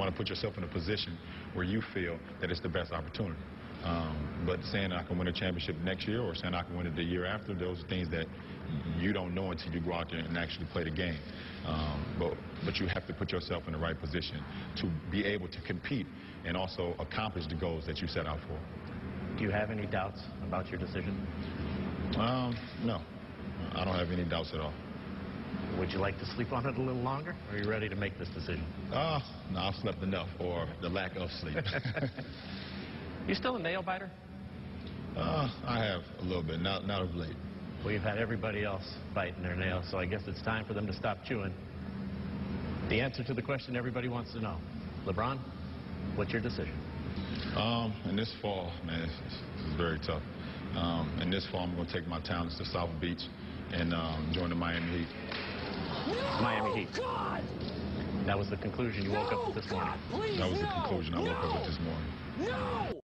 want to put yourself in a position where you feel that it's the best opportunity. But saying I can win a championship next year or saying I can win it the year after, those are things that you don't know until you go out there and actually play the game. But you have to put yourself in the right position to be able to compete and also accomplish the goals that you set out for. Do you have any doubts about your decision? No. I don't have any doubts at all. Would you like to sleep on it a little longer? Or are you ready to make this decision? No, I've slept enough, or the lack of sleep. You still a nail biter? I have a little bit, not of late. Well, you've had everybody else biting their nails, so I guess it's time for them to stop chewing. The answer to the question everybody wants to know. LeBron, what's your decision? In this fall, man, it's very tough. In this fall, I'm going to take my talents to South Beach and join the Miami Heat. No, Miami Heat. God! That was the conclusion you woke up with this morning. God, please, That was the conclusion I woke up with this morning. No!